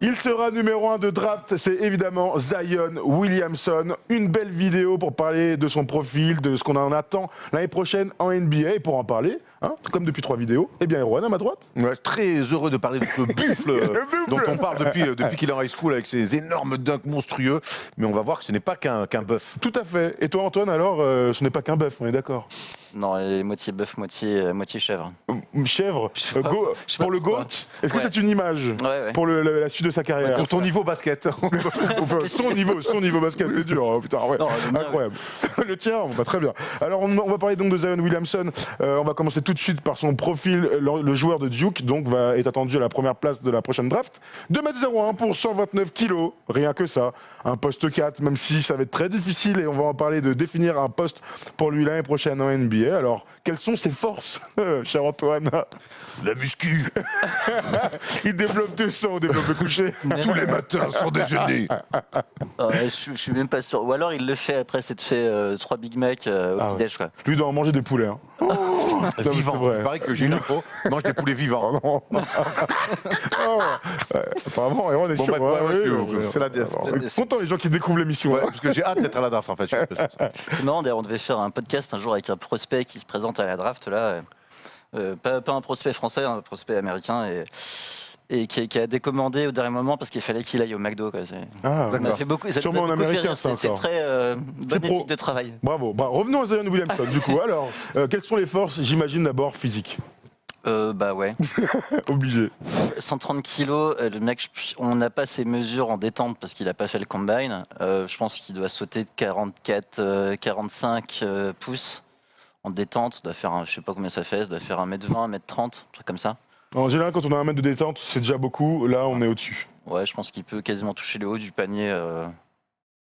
Il sera numéro 1 de draft, c'est évidemment Zion Williamson. Une belle vidéo pour parler de son profil, de ce qu'on en attend l'année prochaine en NBA. Et pour en parler, comme depuis 3 vidéos, eh bien Erwan à ma droite. Ouais, très heureux de parler de ce buffle dont on parle depuis qu'il est en high school avec ses énormes dunks monstrueux. Mais on va voir que ce n'est pas qu'un bœuf. Tout à fait. Et toi Antoine, alors, ce n'est pas qu'un bœuf, on est d'accord? Non, elle est moitié bœuf, moitié chèvre. Chèvre, pour le GOAT, est-ce que c'est une image pour la suite de sa carrière? Pour ton niveau basket. Son niveau basket, c'est dur, hein, putain, ouais. Non, incroyable. Le tien, bah, très bien. Alors on va parler donc de Zion Williamson. On va commencer tout de suite par son profil. Le joueur de Duke donc est attendu à la première place de la prochaine draft. 2m01 pour 129 kilos, rien que ça. Un poste 4, même si ça va être très difficile et on va en parler de définir un poste pour lui l'année prochaine en NBA. Alors, quelles sont ses forces, cher Antoine? La muscu. Il développe 200 au développé couché. Tous les matins sans déjeuner. Je suis même pas sûr. Ou alors il le fait après s'être fait 3 Big Mac au petit-déj. Ouais. Lui doit en manger des poulets. Hein. Vivant. Il paraît que j'ai une info. Mange des poulets vivants. Apparemment, Erwan est sûr. C'est la content les gens qui découvrent l'émission. Parce que j'ai hâte d'être à la draft en fait. Non, d'ailleurs, on devait faire un podcast un jour avec un prospect qui se présente à la draft là. Pas un prospect français, un prospect américain et qui a décommandé au dernier moment parce qu'il fallait qu'il aille au McDo. Quoi. Ça m'a fait beaucoup. Sûrement en américain, ça. C'est très bonne éthique de travail. Bravo. Revenons à Zion Williamson du coup. Alors, quelles sont les forces, j'imagine d'abord physiques? Bah ouais. Obligé. 130 kilos, le mec, on n'a pas ses mesures en détente parce qu'il n'a pas fait le combine. Je pense qu'il doit sauter de 44, 45 pouces en détente. Ça doit faire, je sais pas combien ça fait, ça doit faire 1m20, 1m30, un truc comme ça. En général, quand on a 1 mètre de détente, c'est déjà beaucoup. Là, on est au-dessus. Ouais, je pense qu'il peut quasiment toucher le haut du panier.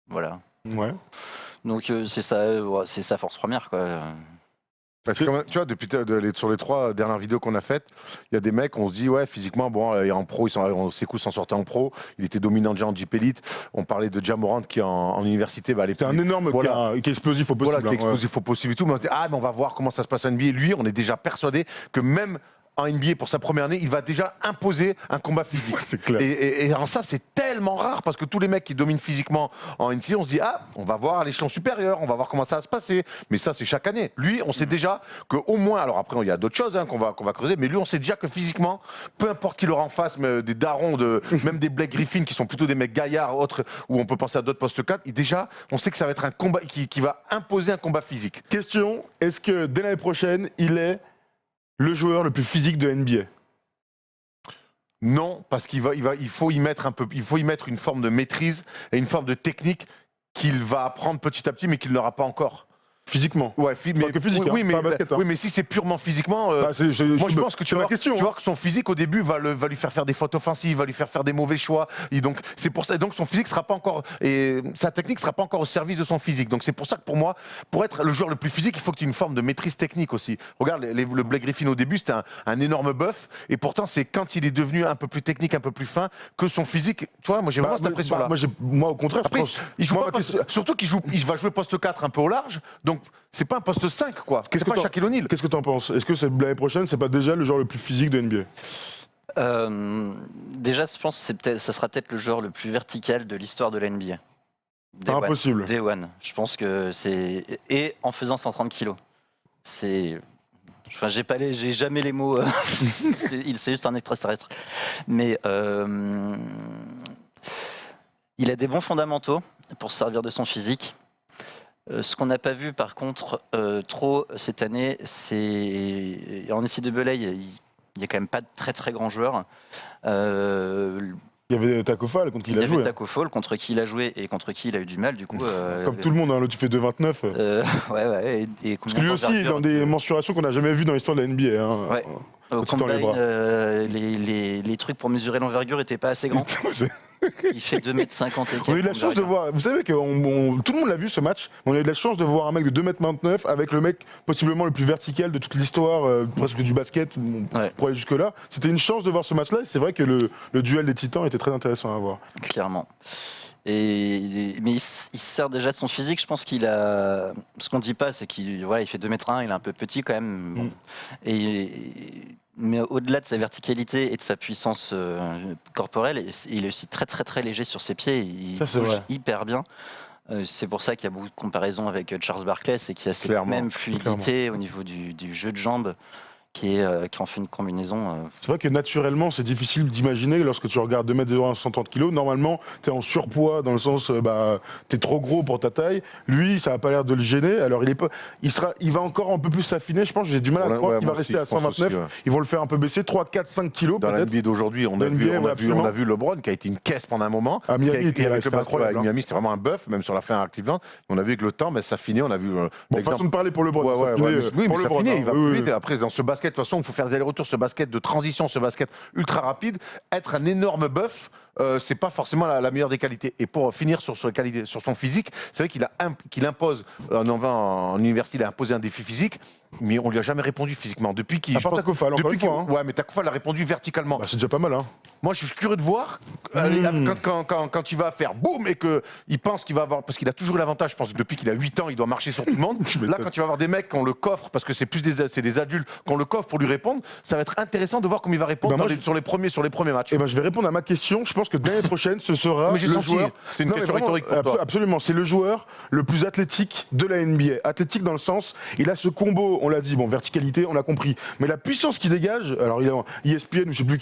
Voilà. Ouais. Donc c'est sa force première, quoi. Parce que tu vois, sur les 3 dernières vidéos qu'on a faites, il y a des mecs, on se dit, ouais, physiquement, bon, en pro, Sekou s'en sortait en pro, il était dominant déjà en Jeep Elite. On parlait de Ja Morant qui, en université, c'est un énorme gars, qui est explosif au possible. Voilà, qui est explosif au possible et tout. Mais on se dit, mais on va voir comment ça se passe en NBA. Lui, on est déjà persuadé que même en NBA pour sa première année, il va déjà imposer un combat physique. C'est clair. Et en ça, c'est tellement rare parce que tous les mecs qui dominent physiquement en NCAA, on se dit on va voir à l'échelon supérieur, on va voir comment ça va se passer. Mais ça, c'est chaque année. Lui, on sait déjà qu'au moins, alors après, il y a d'autres choses qu'on va creuser, mais lui, on sait déjà que physiquement, peu importe qui l'aura en face, mais des darons, même des Blake Griffin qui sont plutôt des mecs gaillards, autres, où on peut penser à d'autres postes 4, déjà, on sait que ça va être un combat qui va imposer un combat physique. Question, est-ce que dès l'année prochaine, il est le joueur le plus physique de NBA? Non, parce qu'il faut y mettre une forme de maîtrise et une forme de technique qu'il va apprendre petit à petit, mais qu'il n'aura pas encore. Physiquement. Ouais, que physique, oui, mais, basket, oui, mais si c'est purement physiquement, moi je pense que tu vois que son physique au début va lui faire faire des fautes offensives, va lui faire des mauvais choix. Et donc c'est pour ça, donc son physique sera pas encore et sa technique sera pas encore au service de son physique. Donc c'est pour ça que pour moi, pour être le joueur le plus physique, il faut que tu aies une forme de maîtrise technique aussi. Regarde le Blake Griffin au début, c'était un énorme bœuf, et pourtant c'est quand il est devenu un peu plus technique, un peu plus fin, que son physique. Tu vois, moi j'ai vraiment cette impression-là. Moi au contraire, après, je pense, surtout il va jouer poste 4 un peu au large, donc c'est pas un poste 5, quoi. Qu'est-ce que Shaquille O'Neal. Qu'est-ce que t'en penses? Est-ce que l'année prochaine, c'est pas déjà le joueur le plus physique de NBA? Déjà, je pense que ça sera peut-être le joueur le plus vertical de l'histoire de la NBA. Impossible. Day one. Je pense que c'est... Et en faisant 130 kilos. C'est... Enfin, j'ai jamais les mots. C'est juste un extraterrestre. Mais il a des bons fondamentaux pour se servir de son physique. Ce qu'on n'a pas vu par contre trop cette année, c'est en NCAA, il n'y a quand même pas de très très grands joueurs. Il y avait Taco Fall contre qui il a joué. Il y avait Taco Fall contre qui il a joué et contre qui il a eu du mal du coup. Comme tout le monde, l'autre tu fais 2,29. Ouais. Et lui aussi, dans des mensurations qu'on n'a jamais vues dans l'histoire de la NBA. Ouais. Au combine, les trucs pour mesurer l'envergure n'étaient pas assez grands. Il fait 2m50 et on a eu de la chance de voir, vous savez que tout le monde l'a vu ce match, on a eu de la chance de voir un mec de 2m29 avec le mec possiblement le plus vertical de toute l'histoire, presque du basket, pour aller jusque là. C'était une chance de voir ce match-là et c'est vrai que le duel des titans était très intéressant à voir. Clairement. Mais il se sert déjà de son physique. Je pense qu'il a. Ce qu'on dit pas, c'est qu'il il fait 2,1 m, il est un peu petit quand même. Bon. Mais au-delà de sa verticalité et de sa puissance corporelle, il est aussi très très très léger sur ses pieds. Il bouge hyper bien. C'est pour ça qu'il y a beaucoup de comparaisons avec Charles Barkley, c'est qu'il y a cette même fluidité au niveau du jeu de jambes qui en fait une combinaison. C'est vrai que naturellement, c'est difficile d'imaginer lorsque tu regardes 2 mètres de 130 kg. Normalement, tu es en surpoids dans le sens, tu es trop gros pour ta taille. Lui, ça n'a pas l'air de le gêner. Alors, il va encore un peu plus s'affiner. Je pense que j'ai du mal à croire qu'il va rester à 129. Aussi, Ils vont le faire un peu baisser, 3, 4, 5 kilos. Dans la NBA d'aujourd'hui, on a vu LeBron qui a été une caisse pendant un moment. À Miami, Miami, c'était vraiment un bœuf, même sur la fin à Cleveland. On a vu que le temps, ça finit. On a vu. Façon de parler pour LeBron. Oui, mais ça finit. Il va plus vite. Après, dans ce basket, de toute façon, il faut faire des allers-retours, ce basket de transition, ce basket ultra rapide. Être un énorme bœuf, c'est pas forcément la meilleure des qualités. Et pour finir sur son physique, c'est vrai qu'il impose, en université, il a imposé un défi physique, mais on lui a jamais répondu physiquement. Depuis qu'il. À part Takofal, encore une fois. Ouais, mais Takofal a répondu verticalement. C'est déjà pas mal, hein. Moi, je suis curieux de voir quand il va faire boum et qu'il pense qu'il va avoir. Parce qu'il a toujours eu l'avantage, je pense que depuis qu'il a 8 ans, il doit marcher sur tout le monde. Là, quand il va avoir des mecs qu'on le coffre, parce que c'est des adultes qu'on le coffre pour lui répondre, ça va être intéressant de voir comment il va répondre sur les premiers matchs. Je vais répondre à ma question. Je pense que l'année prochaine, ce sera. Mais j'ai senti. Joueur... C'est une question rhétorique pour toi. Absolument. C'est le joueur le plus athlétique de la NBA. Athlétique dans le sens, il a ce combo, on l'a dit, verticalité, on l'a compris. Mais la puissance qu'il dégage, alors il est en ESPN ou je sais plus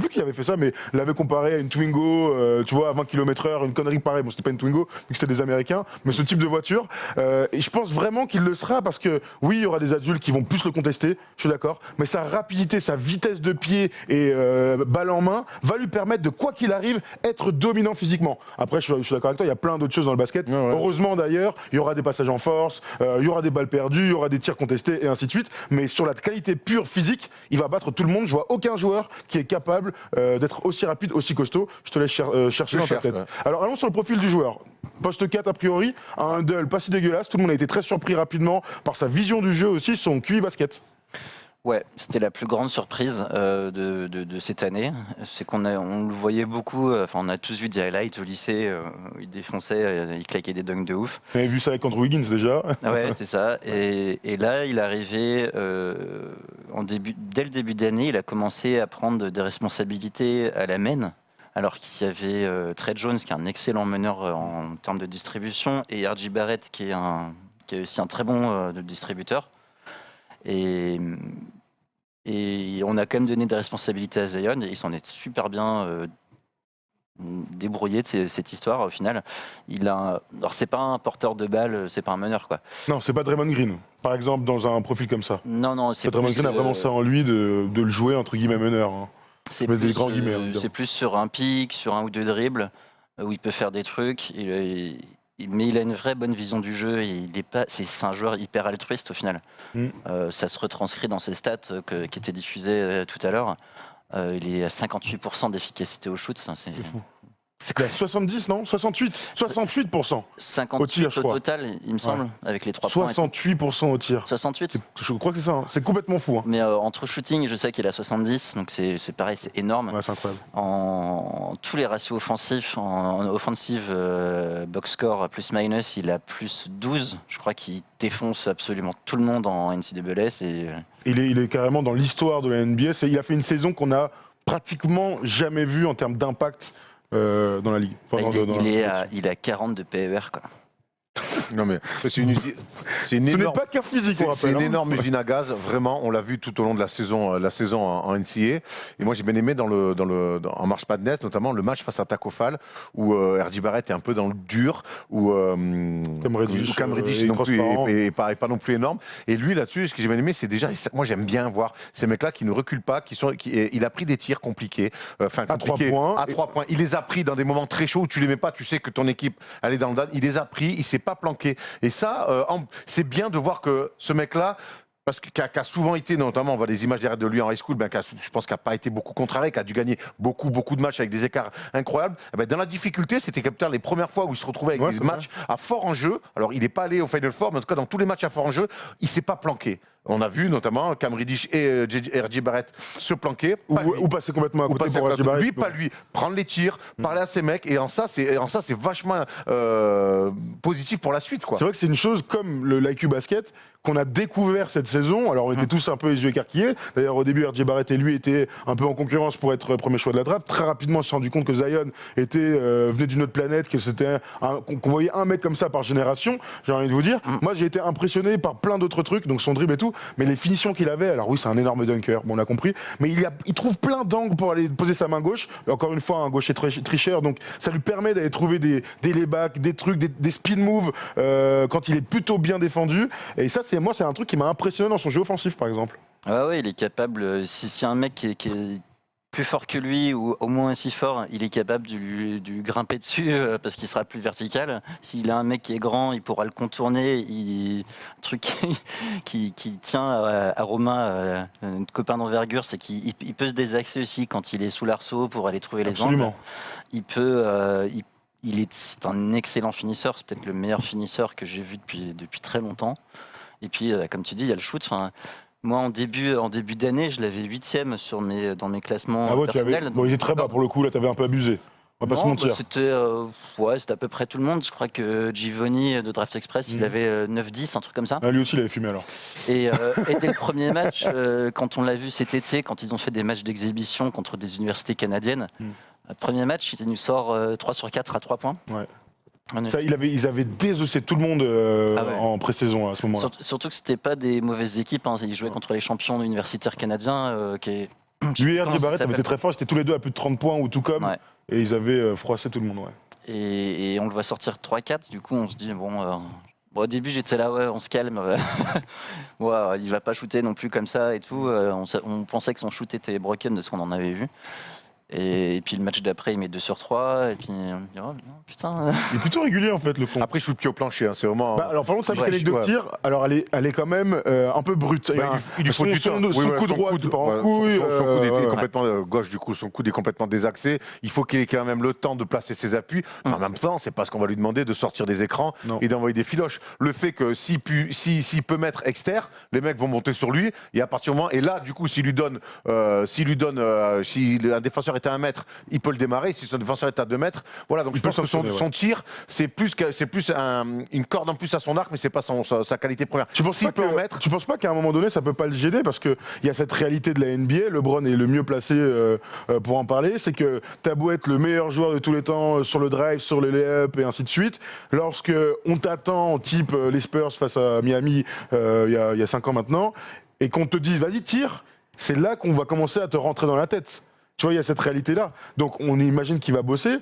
qui avait fait ça, mais l'avait comparé à une Twingo, tu vois, à 20 km/h, une connerie pareille. Bon, c'était pas une Twingo, vu que c'était des Américains, mais ce type de voiture. Et je pense vraiment qu'il le sera parce que, oui, il y aura des adultes qui vont plus le contester, je suis d'accord, mais sa rapidité, sa vitesse de pied et balle en main va lui permettre de, quoi qu'il arrive, être dominant physiquement. Après, je suis d'accord avec toi, il y a plein d'autres choses dans le basket. Ouais. Heureusement d'ailleurs, il y aura des passages en force, il y aura des balles perdues, il y aura des tirs contestés et ainsi de suite. Mais sur la qualité pure physique, il va battre tout le monde. Je vois aucun joueur qui est capable d'être aussi rapide, aussi costaud. Je te laisse chercher dans ta tête. Ouais. Alors allons sur le profil du joueur. Poste 4 a priori, un handle pas si dégueulasse. Tout le monde a été très surpris rapidement par sa vision du jeu aussi, son QI basket. Ouais, c'était la plus grande surprise de cette année. C'est on le voyait beaucoup, on a tous vu des highlights au lycée où il défonçait, il claquait des dunks de ouf. On avait vu ça avec contre Wiggins déjà. Ouais, c'est ça. Et là, il est arrivé, dès le début d'année, il a commencé à prendre des responsabilités à la main. Alors qu'il y avait Trey Jones, qui est un excellent meneur en termes de distribution, et R.J. Barrett, qui est aussi un très bon distributeur. Et on a quand même donné des responsabilités à Zion et il s'en est super bien débrouillé de cette histoire au final. Alors c'est pas un porteur de balle, c'est pas un meneur quoi. Non, c'est pas Draymond Green, par exemple, dans un profil comme ça. Non, c'est Draymond Green a vraiment ça en lui de le jouer entre guillemets meneur. Hein. C'est plus sur un pic, sur un ou deux dribbles où il peut faire des trucs. Mais il a une vraie bonne vision du jeu. C'est un joueur hyper altruiste au final. Ça se retranscrit dans ses stats qui étaient diffusées tout à l'heure. Il est à 58% d'efficacité au shoot. C'est fou. C'est quoi 70, non 68% 58 au tir, au total, il me semble, avec les 3 points. 68% au tir. 68 Je crois que c'est ça. Hein. C'est complètement fou. Hein. Mais entre shooting, je sais qu'il a 70, donc c'est pareil, c'est énorme. Ouais, c'est incroyable. En tous les ratios offensifs, en offensive box score plus-minus, il a plus 12. Je crois qu'il défonce absolument tout le monde en NCAA. Il est carrément dans l'histoire de la NBA. Il a fait une saison qu'on a pratiquement jamais vue en termes d'impact. Dans la ligue. Il a 40 de PER quoi. Non mais c'est une Ce n'est pas qu'un physique, on rappelle. C'est une énorme usine à gaz, vraiment. On l'a vu tout au long de la saison en NCAA. Et moi j'ai bien aimé en March Madness, notamment le match face à Takofal, où R.J. Barrett est un peu dans le dur, où Cam Reddish non plus est pas non plus énorme. Et lui là-dessus, ce que j'ai bien aimé, c'est déjà, moi j'aime bien voir ces mecs-là qui ne reculent pas, il a pris des tirs compliqués, à 3 points. Il les a pris dans des moments très chauds où tu les mets pas, tu sais que ton équipe elle est dans le down. Il les a pris, il s'est pas planqué. Et ça, c'est bien de voir que ce mec-là, parce qu'il a souvent été, notamment on voit des images derrière de lui en high school, je pense qu'il n'a pas été beaucoup contrarié, qui a dû gagner beaucoup de matchs avec des écarts incroyables. Dans la difficulté, c'était peut-être les premières fois où il se retrouvait avec des matchs à fort enjeu. Alors il n'est pas allé au Final Four, mais en tout cas dans tous les matchs à fort enjeu, il ne s'est pas planqué. On a vu notamment Cam Reddish et RJ Barrett se planquer. Ou passer complètement à côté pour RJ Barrett. Lui, pas lui. Prendre les tirs, parler à ses mecs. Et en ça, c'est vachement positif pour la suite. C'est vrai que c'est une chose comme l'IQ Basket qu'on a découvert cette saison. Alors on était tous un peu les yeux écarquillés. D'ailleurs au début RJ Barrett et lui étaient un peu en concurrence pour être premier choix de la draft. Très rapidement on s'est rendu compte que Zion venait d'une autre planète, que c'était qu'on voyait un mec comme ça par génération. J'ai envie de vous dire. Moi j'ai été impressionné par plein d'autres trucs, donc son dribble et tout, mais les finitions qu'il avait. Alors oui c'est un énorme dunker, bon on l'a compris, mais il trouve plein d'angles pour aller poser sa main gauche. Et encore une fois un gaucher tricheur, donc ça lui permet d'aller trouver des laybacks, des trucs, des spin moves quand il est plutôt bien défendu. Et ça c'est un truc qui m'a impressionné dans son jeu offensif, par exemple. Ah ouais, il est capable. Si un mec qui est plus fort que lui ou au moins aussi fort, il est capable de lui grimper dessus parce qu'il sera plus vertical. S'il a un mec qui est grand, il pourra le contourner. Un truc qui tient à Romain, notre copain d'envergure, c'est qu'il peut se désaxer aussi quand il est sous l'arceau pour aller trouver les angles. Il peut. C'est un excellent finisseur. C'est peut-être le meilleur finisseur que j'ai vu depuis très longtemps. Et puis, comme tu dis, il y a le shoot. Enfin, moi, en début d'année, je l'avais 8e dans mes classements personnels. Il était très bas pour le coup, là, tu avais un peu abusé. On va pas se mentir. C'était à peu près tout le monde. Je crois que Givoni de Draft Express, il avait 9-10, un truc comme ça. Ah, lui aussi, il avait fumé alors. Et dès le premier match, quand on l'a vu cet été, quand ils ont fait des matchs d'exhibition contre des universités canadiennes, le premier match, il nous sort 3 sur 4 à 3 points. Ouais. Ça, ils avaient désossé tout le monde en pré-saison à ce moment-là. Surtout que c'était pas des mauvaises équipes. Ils jouaient contre les champions universitaires canadiens. Lui et RJ Barrett avaient été très forts. C'était tous les deux à plus de 30 points ou tout comme. Ouais. Et ils avaient froissé tout le monde. Ouais. Et on le voit sortir 3-4. Du coup, on se dit, au début, j'étais là, on se calme. Il va pas shooter non plus comme ça et tout. On pensait que son shoot était broken de ce qu'on en avait vu. Et puis le match d'après, il met 2 sur 3. Et puis on dit, oh putain. Il est plutôt régulier en fait, le con. Après, il shoot pied au plancher. C'est vraiment. Alors par contre, sa mécanique de tir, alors elle est quand même un peu brute. Il lui faut du temps. Son coup droit, son coup est complètement gauche, du coup, son coude est complètement désaxé. Il faut qu'il ait quand même le temps de placer ses appuis. En même temps, c'est pas ce qu'on va lui demander de sortir des écrans et d'envoyer des filoches. Le fait que s'il peut mettre externe, les mecs vont monter sur lui. Et à partir du moment, et là, du coup, si un défenseur est à 1 mètre, il peut le démarrer. Si son défenseur est à 2 mètres, voilà. Donc je pense que son tir, c'est plus une corde en plus à son arc, mais c'est pas sa qualité première. Tu penses pas qu'à un moment donné, ça peut pas le gêner parce que il y a cette réalité de la NBA. LeBron est le mieux placé pour en parler. C'est que t'as beau être le meilleur joueur de tous les temps sur le drive, sur le lay-up et ainsi de suite. Lorsque on t'attend, type les Spurs face à Miami il y a 5 ans maintenant, et qu'on te dise vas-y tire, c'est là qu'on va commencer à te rentrer dans la tête. Tu vois, il y a cette réalité-là. Donc, on imagine qu'il va bosser.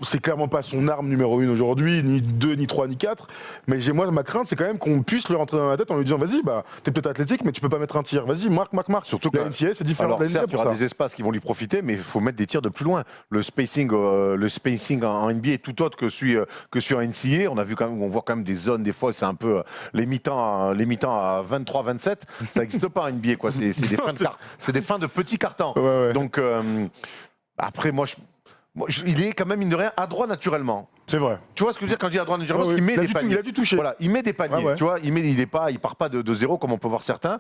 C'est clairement pas son arme numéro 1 aujourd'hui, ni 2, ni 3, ni 4. Mais moi, ma crainte, c'est quand même qu'on puisse lui rentrer dans la tête en lui disant vas-y, t'es peut-être athlétique, mais tu peux pas mettre un tir. Vas-y, marque. Surtout que la NCAA, c'est différent. Alors, certes, il y aura des espaces qui vont lui profiter, mais il faut mettre des tirs de plus loin. Le spacing en NBA est tout autre que celui en NCAA. On voit quand même des zones, des fois, c'est un peu les mi-temps à 23-27. Ça n'existe pas en NBA, quoi. C'est des fins de petits cartons. Ouais. Donc, après, il est quand même, mine de rien, adroit naturellement. C'est vrai. Tu vois ce que je veux dire quand je dis adroit naturellement, parce qu'il met des paniers. Il a dû toucher. Voilà, il met des paniers. Tu vois, il part pas de zéro comme on peut voir certains.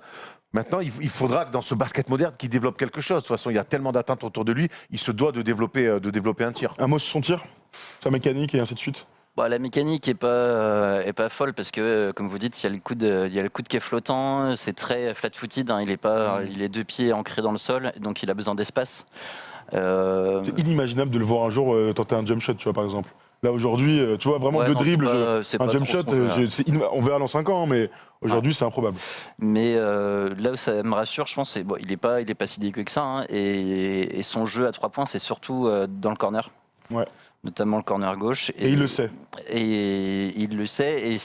Maintenant, il faudra que dans ce basket moderne, qu'il développe quelque chose. De toute façon, il y a tellement d'attentes autour de lui, il se doit de développer un tir. Un mot sur son tir, sa mécanique et ainsi de suite. La mécanique est pas folle parce que, comme vous dites, il y a le coude qui est flottant. C'est très flat-footed. Il est 2 pieds ancrés dans le sol, donc il a besoin d'espace. C'est inimaginable de le voir un jour tenter un jump shot, tu vois, par exemple. Là, aujourd'hui, tu vois, vraiment dribbles, un jump shot, on verra dans 5 ans, mais aujourd'hui, c'est improbable. Mais là où ça me rassure, je pense, il est pas si dégueu que ça. Hein, et son jeu à 3 points, c'est surtout dans le corner. Ouais. Notamment le corner gauche. Et il le sait. Et il le sait, et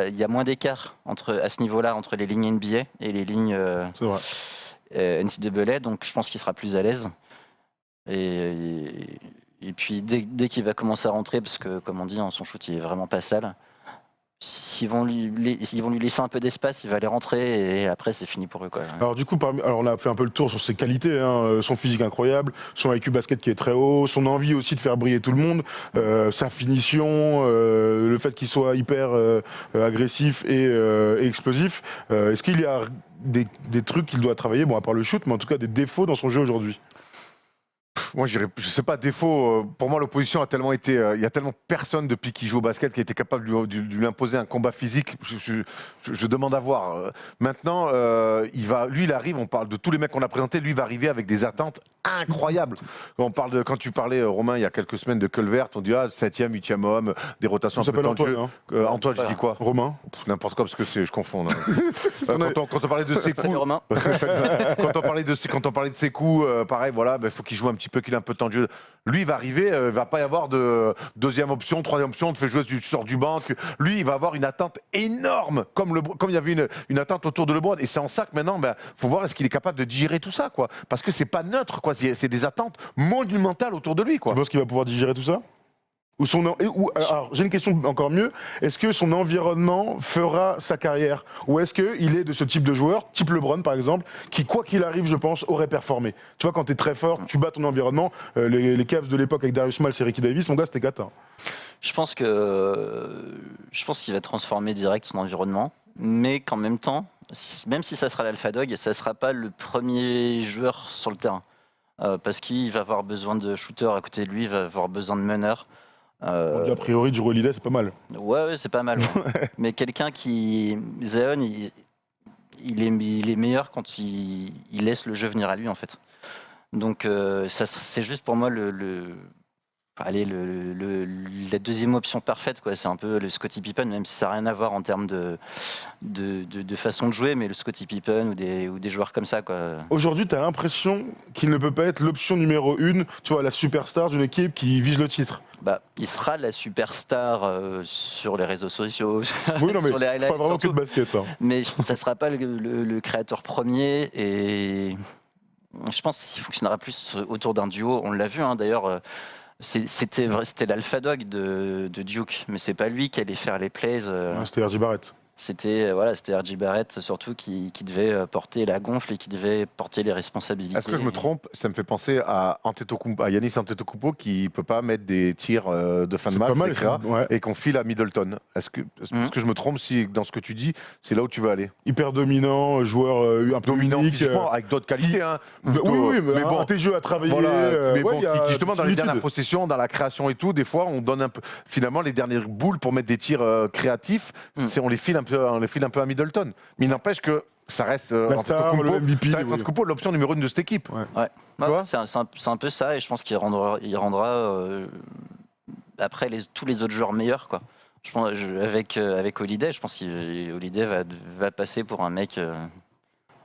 il y a moins d'écart à ce niveau-là entre les lignes NBA et les lignes NCAA, donc je pense qu'il sera plus à l'aise. Et puis dès qu'il va commencer à rentrer, parce que comme on dit, son shoot il est vraiment pas sale, S'ils vont lui laisser un peu d'espace, il va aller rentrer et après c'est fini pour eux, quoi. Alors du coup, alors on a fait un peu le tour sur ses qualités, hein, son physique incroyable, son IQ basket qui est très haut, son envie aussi de faire briller tout le monde, sa finition, le fait qu'il soit hyper agressif et explosif. Est-ce qu'il y a des trucs qu'il doit travailler, bon à part le shoot, mais en tout cas des défauts dans son jeu aujourd'hui? Moi, je sais pas, défaut. Pour moi, l'opposition a tellement été. Il y a tellement personne depuis qu'il joue au basket qui a été capable de lui imposer un combat physique. Je demande à voir. Maintenant, il arrive. On parle de tous les mecs qu'on a présentés. Lui, il va arriver avec des attentes incroyables. Quand tu parlais, Romain, il y a quelques semaines de Culvert, on dit 7e, 8e homme, des rotations un peu temps de jeu. Antoine, je dis quoi? Romain. N'importe quoi, parce que je confonds. Quand on parlait de ses coups. Salut, Romain. Quand on parlait de ses coups, pareil, voilà, il faut qu'il joue un petit peu, qu'il ait un peu de temps de jeu. Lui, il va arriver, il va pas y avoir de deuxième option, troisième option, tu fais jouer, tu sors du banc. Lui, il va avoir une attente énorme, comme il y avait une attente autour de LeBron. Et c'est en ça que maintenant, faut voir est-ce qu'il est capable de digérer tout ça, quoi. Parce que c'est pas neutre, quoi. C'est des attentes monumentales autour de lui, quoi. Tu penses qu'il va pouvoir digérer tout ça? Alors, j'ai une question encore mieux. Est-ce que son environnement fera sa carrière? Ou est-ce qu'il est de ce type de joueur, type LeBron par exemple, qui, quoi qu'il arrive, je pense, aurait performé? Tu vois, quand tu es très fort, tu bats ton environnement. Les Cavs de l'époque avec Darius Miles et Ricky Davis, mon gars, c'était cata. Je pense qu'il va transformer direct son environnement, mais qu'en même temps, même si ça sera l'alpha dog, ça ne sera pas le premier joueur sur le terrain. Parce qu'il va avoir besoin de shooters à côté de lui, il va avoir besoin de meneurs. A priori, Jrue Holiday, c'est pas mal. Ouais, c'est pas mal. Ouais. Mais quelqu'un Zion, il est meilleur quand il laisse le jeu venir à lui, en fait. Donc, c'est juste pour moi la deuxième option parfaite, quoi. C'est un peu le Scottie Pippen, même si ça n'a rien à voir en termes de façon de jouer, mais le Scottie Pippen ou des joueurs comme ça, quoi. Aujourd'hui, tu as l'impression qu'il ne peut pas être l'option numéro 1, tu vois, la superstar d'une équipe qui vise le titre. Il sera la superstar sur les réseaux sociaux, oui, non, mais sur les highlights, pas vraiment surtout. que de basket. Hein. Mais ça ne sera pas le créateur premier, et je pense qu'il fonctionnera plus autour d'un duo. On l'a vu, hein, d'ailleurs. C'était l'alpha dog de Duke, mais c'est pas lui qui allait faire les plays. C'était R.J. Barrett. C'était R.J. Barrett surtout qui devait porter la gonfle et qui devait porter les responsabilités. Est-ce que je me trompe? Ça me fait penser à Giannis Antetokounmpo qui peut pas mettre des tirs de fin de match et qu'on file à Middleton. Est-ce que je me trompe si dans ce que tu dis, c'est là où tu vas aller? Hyper dominant, joueur un peu dominant unique, physiquement, avec d'autres qualités. Hein, oui, mais bon, tes jeux à travailler. Voilà, mais bon, justement, dans les dernières possessions, dans la création et tout, des fois, on donne un peu. Finalement, les dernières boules pour mettre des tirs créatifs, on les file un peu à Middleton. Mais il n'empêche que ça reste Antetokounmpo, l'option numéro 1 de cette équipe. Ouais. C'est un peu ça, et je pense qu'il rendra après tous les autres joueurs meilleurs, quoi. Je pense, avec Holiday, je pense qu'Holiday va passer pour un mec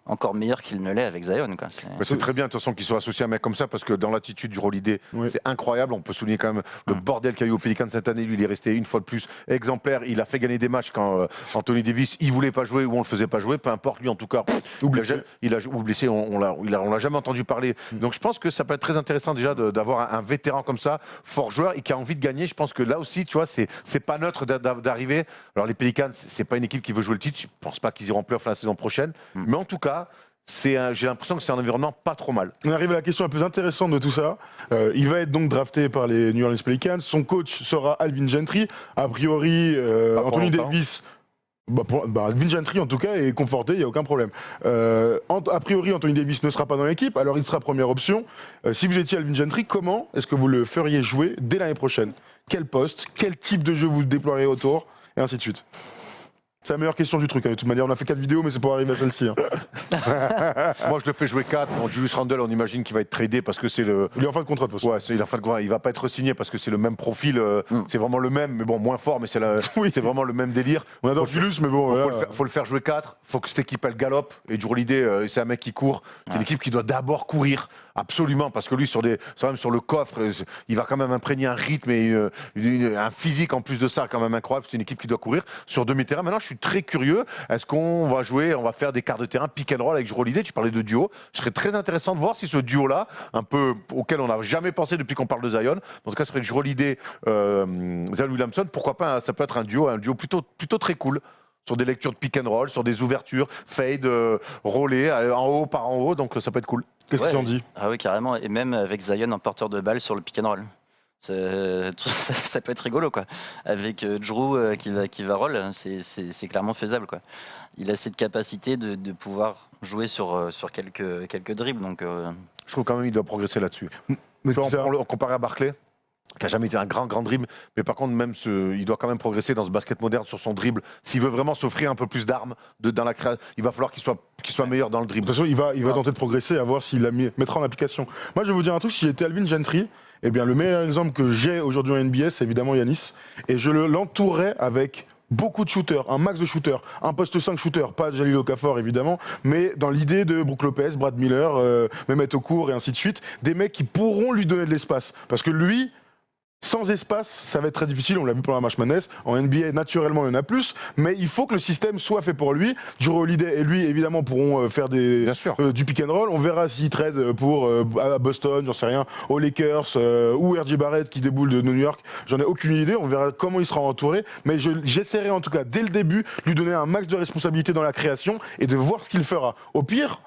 encore meilleur qu'il ne l'est avec Zion, quoi. C'est très bien de toute façon qu'il soit associé à un mec comme ça, parce que dans l'attitude du Holiday, c'est incroyable. On peut souligner quand même le bordel qu'il y a eu au Pelicans cette année. Lui, il est resté une fois de plus exemplaire. Il a fait gagner des matchs quand Anthony Davis, il voulait pas jouer ou on le faisait pas jouer, peu importe. Lui, en tout cas, il a blessé. On l'a jamais entendu parler. Donc je pense que ça peut être très intéressant déjà d'avoir un vétéran comme ça, fort joueur et qui a envie de gagner. Je pense que là aussi, tu vois, c'est pas neutre d'arriver. Alors les Pelicans, c'est pas une équipe qui veut jouer le titre. Je pense pas qu'ils iront en playoff la saison prochaine, mais en tout cas, j'ai l'impression que c'est un environnement pas trop mal. On arrive à la question la plus intéressante de tout ça. Il va être donc drafté par les New Orleans Pelicans. Son coach sera Alvin Gentry. A priori, Anthony Davis. Alvin Gentry en tout cas est conforté, il n'y a aucun problème. A priori, Anthony Davis ne sera pas dans l'équipe, alors il sera première option. Si vous étiez Alvin Gentry, comment est-ce que vous le feriez jouer dès l'année prochaine? Quel poste? Quel type de jeu vous déploierez autour? Et ainsi de suite. C'est la meilleure question du truc, hein. De toute manière. On a fait 4 vidéos, mais c'est pour arriver à celle-ci. Hein. Moi, je le fais jouer 4. Bon, Julius Randle, on imagine qu'il va être tradé parce que c'est le. Il est en fin de contrat, de toute façon. Ouais, il est en fin de contrat. Il va pas être signé parce que c'est le même profil. C'est vraiment le même, mais bon, moins fort, mais c'est vraiment le même délire. On adore Philus, mais bon. Faut le faire jouer 4. Faut que cette équipe, elle galope. Et Jrue Holiday, c'est un mec qui court. C'est une équipe qui doit d'abord courir. Absolument, parce que lui, sur le coffre, il va quand même imprégner un rythme et un physique en plus de ça, quand même incroyable. C'est une équipe qui doit courir sur demi-terrain. Maintenant, je suis très curieux. Est-ce qu'on va jouer, on va faire des quarts de terrain pick and roll avec Jrue Holiday? Tu parlais de duo. Je serais très intéressant de voir si ce duo-là, un peu auquel on n'a jamais pensé depuis qu'on parle de Zion, dans ce cas, ce serait Jrue Holiday, Zion Williamson. Pourquoi pas? Ça peut être un duo plutôt très cool. Sur des lectures de pick and roll, sur des ouvertures, fade, roller, en haut par en haut, donc ça peut être cool. Qu'est-ce que tu en dis? Ah oui, carrément. Et même avec Zion en porteur de balle sur le pick and roll. Ça peut être rigolo, quoi. Avec Jrue qui va roll, c'est clairement faisable, quoi. Il a cette capacité de pouvoir jouer sur quelques dribbles. Donc, je trouve quand même qu'il doit progresser là-dessus. Mais comparé à Barclay, qui n'a jamais été un grand dribble, mais par contre, même il doit quand même progresser dans ce basket moderne sur son dribble. S'il veut vraiment s'offrir un peu plus d'armes dans la création, il va falloir qu'il soit meilleur dans le dribble. De toute façon, il va tenter de progresser, à voir s'il la mettra en application. Moi, je vais vous dire un truc, si j'étais Alvin Gentry, eh bien, le meilleur exemple que j'ai aujourd'hui en NBA, c'est évidemment Yanis, et je l'entourerais avec beaucoup de shooters, un max de shooters, un poste 5 shooter, pas Jalil Okafor évidemment, mais dans l'idée de Brook Lopez, Brad Miller, Mehmet Okur et ainsi de suite, des mecs qui pourront lui donner de l'espace. Parce que lui, sans espace, ça va être très difficile, on l'a vu pour la March Madness. En NBA, naturellement, il y en a plus, mais il faut que le système soit fait pour lui. Jrue Holiday et lui, évidemment, pourront faire du pick and roll. On verra s'il trade pour à Boston, j'en sais rien, aux Lakers ou R.J. Barrett qui déboule de New York. J'en ai aucune idée, on verra comment il sera entouré. Mais j'essaierai en tout cas, dès le début, lui donner un max de responsabilité dans la création et de voir ce qu'il fera. Au pire,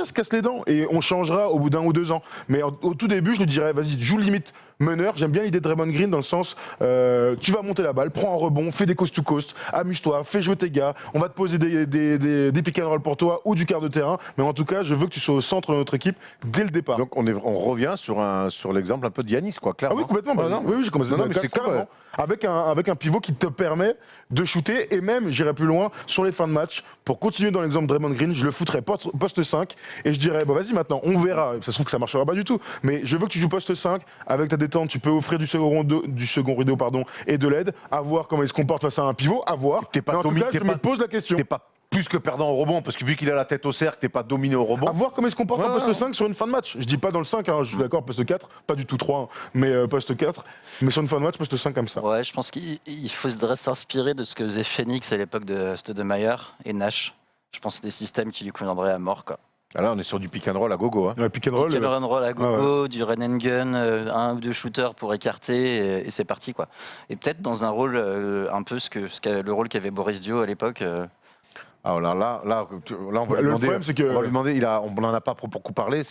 se casse les dents et on changera au bout d'1 ou 2 ans. Mais au tout début, je lui dirais, vas-y, joue limite meneur. J'aime bien l'idée de Draymond Green dans le sens, tu vas monter la balle, prends un rebond, fais des coast-to-coast, amuse-toi, fais jouer tes gars, on va te poser des pick and roll pour toi ou du quart de terrain. Mais en tout cas, je veux que tu sois au centre de notre équipe dès le départ. Donc on revient sur l'exemple un peu de Yanis, quoi, clairement. Ah oui, complètement. Oui, j'ai commencé mais c'est carrément. Avec un pivot qui te permet de shooter et même, j'irai plus loin, sur les fins de match, pour continuer dans l'exemple de Draymond Green, je le foutrais poste 5 et je dirais, vas-y maintenant, on verra, ça se trouve que ça marchera pas du tout, mais je veux que tu joues poste 5, avec ta détente, tu peux offrir du second rideau et de l'aide, à voir comment il se comporte face à un pivot, à voir. Mais en tout cas, je me pose la question. T'es pas plus que perdant au rebond, parce que vu qu'il a la tête au cercle, t'es pas dominé au rebond. À voir comment il se comporte en poste 5 sur une fin de match. Je dis pas dans le 5, hein, je suis d'accord, poste 4, pas du tout 3, mais poste 4, mais sur une fin de match, poste 5 comme ça. Ouais, je pense qu'il faudrait s'inspirer de ce que faisait Phoenix à l'époque de Stoudemire et Nash. Je pense que c'est des systèmes qui lui conviendraient à mort, quoi. Ah là, on est sur du pick and roll à gogo. Hein. Ouais, pick and roll à gogo, du run and gun, un ou deux shooters pour écarter, et c'est parti, quoi. Et peut-être dans un rôle un peu le rôle qu'avait Boris Dio à l'époque. Alors là, on va lui demander. Problème, c'est que... On va lui demander. On n'en a pas beaucoup parlé.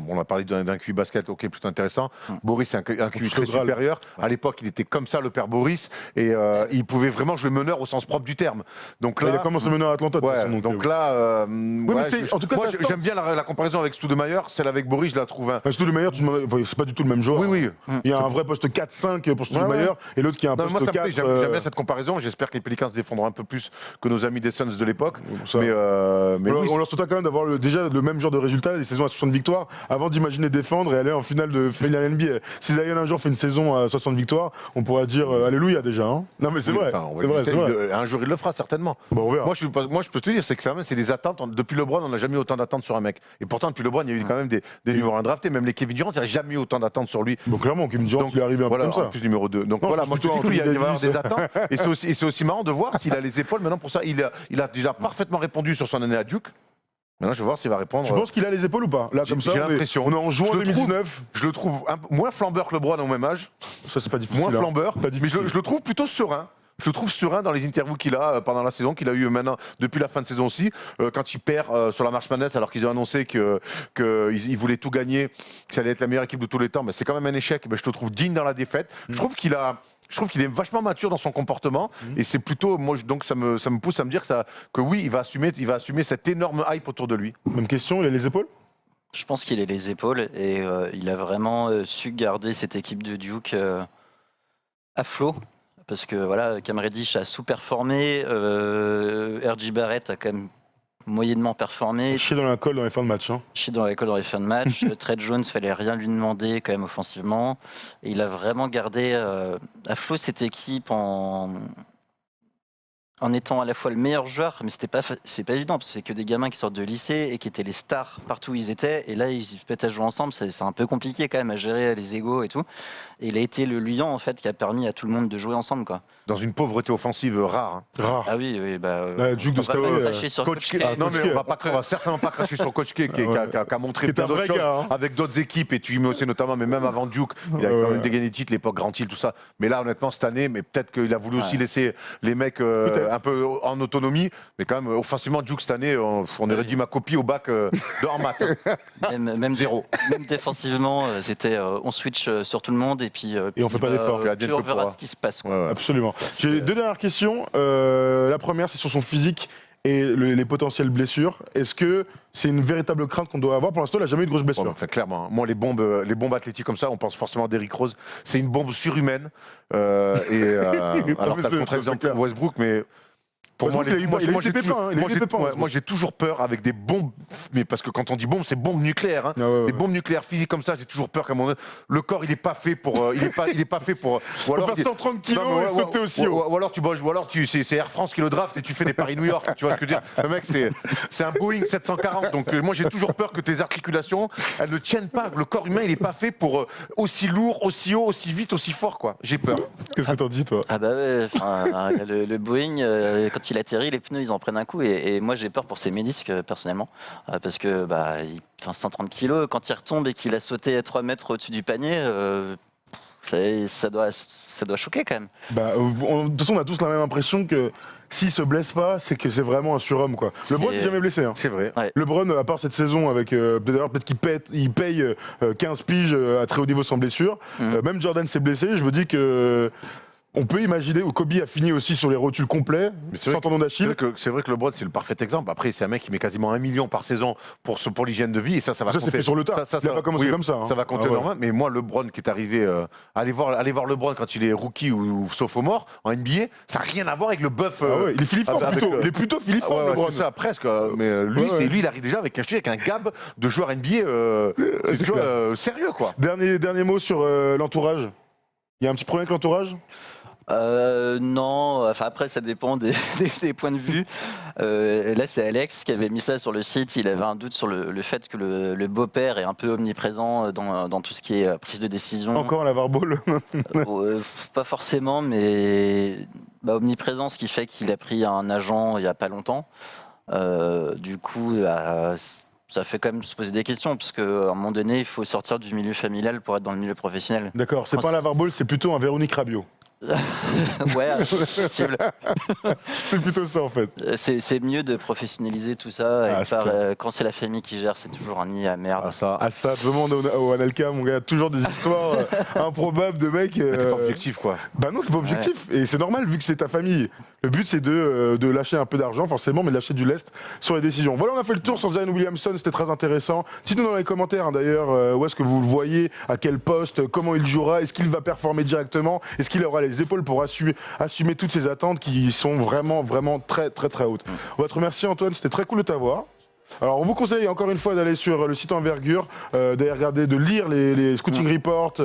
On a parlé d'un QI basket, ok, plutôt intéressant. Boris, c'est un QI très supérieur. À l'époque, il était comme ça, le père Boris, et il pouvait vraiment jouer meneur au sens propre du terme. Donc là, il a commencé meneur à Atlanta. Donc là, en tout cas, moi, j'aime bien la comparaison avec Stoudemire. Celle avec Boris, je la trouve. Stoudemire, c'est pas du tout le même joueur. Oui. Il y a un vrai poste 4-5 pour Stoudemire et l'autre qui a un poste 4. J'aime bien cette comparaison. J'espère que les Pelicans se défendront un peu plus que nos amis des Suns de l'époque. Mais on leur souhaite quand même d'avoir déjà le même genre de résultat, des saisons à 60 victoires, avant d'imaginer défendre et aller en finale de finale NBA. Si Zion un jour fait une saison à 60 victoires, on pourra dire alléluia déjà. Hein. Non mais c'est vrai. Un jour il le fera certainement. Bon, on verra. Moi je peux te dire, c'est des attentes. Depuis LeBron, on n'a jamais eu autant d'attentes sur un mec. Et pourtant depuis LeBron, il y a eu quand même des numéros 1 draftés. Même les Kevin Durant, il n'y a jamais eu autant d'attentes sur lui. Donc clairement, Kevin Durant, il est arrivé un peu comme ça. En plus numéro 2. Donc voilà, moi je te dis qu'il y va y avoir des attentes. Et c'est aussi marrant de voir s'il a les épaules maintenant pour ça. Il a déjà parfaitement répondu sur son année à Duke. Maintenant, je vais voir s'il va répondre. Tu penses qu'il a les épaules ou pas? Là, comme ça, j'ai l'impression. On est en juin 2019. Je le trouve moins flambeur que LeBron au même âge. Ça, c'est pas difficile. Moins flambeur. Mais je le trouve plutôt serein. Je le trouve serein dans les interviews qu'il a pendant la saison, qu'il a eu maintenant depuis la fin de saison aussi. Quand il perd sur la March Madness, alors qu'ils ont annoncé qu'ils voulaient tout gagner, que ça allait être la meilleure équipe de tous les temps, mais c'est quand même un échec. Je le trouve digne dans la défaite. Je trouve qu'il est vachement mature dans son comportement et c'est plutôt, donc ça me pousse à me dire que oui, il va assumer cette énorme hype autour de lui. Même question, il a les épaules? Je pense qu'il a les épaules et il a vraiment su garder cette équipe de Duke à flot. Parce que voilà, Cam Reddish a sous-performé, R.J. Barrett a quand même moyennement performé. Chier dans la colle dans les fins de match. Chier dans la colle dans les fins de match. Trey Jones, fallait rien lui demander quand même offensivement. Et il a vraiment gardé à flot cette équipe en en étant à la fois le meilleur joueur, mais c'est pas évident, parce que c'est que des gamins qui sortent de lycée et qui étaient les stars partout où ils étaient, et là ils se mettent à jouer ensemble, c'est un peu compliqué quand même à gérer les égos et tout. Et il a été le lion en fait qui a permis à tout le monde de jouer ensemble, quoi. Dans une pauvreté offensive rare. Rare. Ah oui, Duke de on va pas cracher sur Coach Coach K. K. Non, mais on va certainement pas cracher sur Coach K, qui a montré Qui est plein un d'autres vrai choses gars, hein. avec d'autres équipes, et tu y mets aussi notamment, mais même avant Duke, il a quand même dégainé le titre, l'époque Grand Hill, tout ça. Mais là, honnêtement, cette année, mais peut-être qu'il a voulu aussi laisser les mecs un peu en autonomie, mais quand même, offensivement, Duke cette année, on aurait dit ma copie au bac en maths. Même zéro. Même défensivement, c'était on switch sur tout le monde et puis on fait pas d'effort. Puis on verra ce qui se passe, quoi. Absolument. J'ai 2 dernières questions. La première, c'est sur son physique et les potentielles blessures. Est-ce que c'est une véritable crainte qu'on doit avoir? Pour l'instant, il n'a jamais eu de grosse blessure. Enfin, clairement, moi, les bombes athlétiques comme ça, on pense forcément à Derrick Rose. C'est une bombe surhumaine. Alors, tu as le contre-exemple Westbrook, mais. Pour moi, j'ai toujours peur avec des bombes, mais parce que quand on dit bombe, c'est bombe nucléaire. Hein. Des bombes nucléaires physiques comme ça, j'ai toujours peur qu'à un moment donné, le corps, il est pas fait pour, il est pas fait pour. Ou alors, 130 kilos et sauter aussi haut. Ou alors c'est Air France qui le draft et tu fais des Paris-New York. Tu vois ce que je veux dire? Le mec, c'est un Boeing 740. Donc moi, j'ai toujours peur que tes articulations, elles ne tiennent pas. Le corps humain, il est pas fait pour aussi lourd, aussi haut, aussi vite, aussi fort, quoi. J'ai peur. Qu'est-ce que t'en dis, toi? Ah bah ouais, le Boeing, quand il atterrit, les pneus ils en prennent un coup et moi j'ai peur pour ses ménisques personnellement parce que 130 kilos quand il retombe et qu'il a sauté à 3 mètres au-dessus du panier, ça doit choquer quand même. De toute façon on a tous la même impression que s'il se blesse pas, c'est que c'est vraiment un surhomme, quoi. LeBron s'est jamais blessé. Hein. C'est vrai. Ouais. LeBron, à part cette saison, avec peut-être qu'il paye 15 piges à très haut niveau sans blessure. Même Jordan s'est blessé. Je me dis que on peut imaginer, ou Kobe a fini aussi sur les rotules complets, sans tendon d'Achille. C'est vrai que LeBron, c'est le parfait exemple. Après, c'est un mec qui met quasiment 1 million par saison pour l'hygiène de vie, et ça va compter. C'est fait sur le tas. Il n'a pas commencé comme ça. Hein. Ça va compter énormément. Mais moi, LeBron qui est arrivé, allez voir LeBron quand il est rookie ou sophomore en NBA, ça n'a rien à voir avec le buff. Il est filiforme plutôt. Il est plutôt filiforme, LeBron. C'est ça, presque. Mais lui, il arrive déjà avec un gab de joueur NBA sérieux, quoi. Dernier mot sur l'entourage. Il y a un petit problème avec l'entourage? Non, enfin après ça dépend des points de vue. Là c'est Alex qui avait mis ça sur le site, il avait un doute sur le fait que le beau-père est un peu omniprésent dans tout ce qui est prise de décision. Encore la Barbole? Pas forcément, mais omniprésent, ce qui fait qu'il a pris un agent il n'y a pas longtemps. Du coup, ça fait quand même se poser des questions, parce qu'à un moment donné, il faut sortir du milieu familial pour être dans le milieu professionnel. D'accord, c'est pas un Barbole, c'est plutôt un Véronique Rabiot. Ouais, possible. C'est plutôt ça en fait. C'est mieux de professionnaliser tout ça. Quand c'est la famille qui gère, c'est toujours un nid à merde. Ça, demande au Anelka, mon gars, toujours des histoires improbables de mecs. Mais t'es pas objectif, quoi. Non, t'es pas objectif. Ouais. Et c'est normal vu que c'est ta famille. Le but c'est de lâcher un peu d'argent, forcément, mais de lâcher du lest sur les décisions. Voilà, on a fait le tour sur Zion Williamson, c'était très intéressant. Dites-nous dans les commentaires d'ailleurs où est-ce que vous le voyez, à quel poste, comment il jouera, est-ce qu'il va performer directement, est-ce qu'il aura les épaules pour assumer toutes ces attentes qui sont vraiment très très très hautes. On va te remercier Antoine, c'était très cool de t'avoir. Alors on vous conseille encore une fois d'aller sur le site Envergure, d'aller regarder, de lire les scouting reports,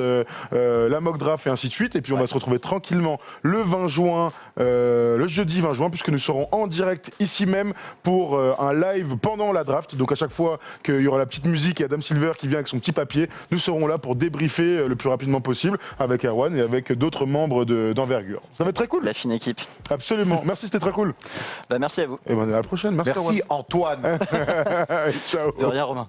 la mock draft et ainsi de suite. Et puis on va se retrouver tranquillement le 20 juin, le jeudi 20 juin, puisque nous serons en direct ici même pour un live pendant la draft. Donc à chaque fois qu'il y aura la petite musique et Adam Silver qui vient avec son petit papier, nous serons là pour débriefer le plus rapidement possible avec Erwan et avec d'autres membres d'Envergure. Ça va être très cool. La fine équipe. Absolument. Merci, c'était très cool. Merci à vous. Et à la prochaine. Merci Antoine. Ciao. De rien, Romain.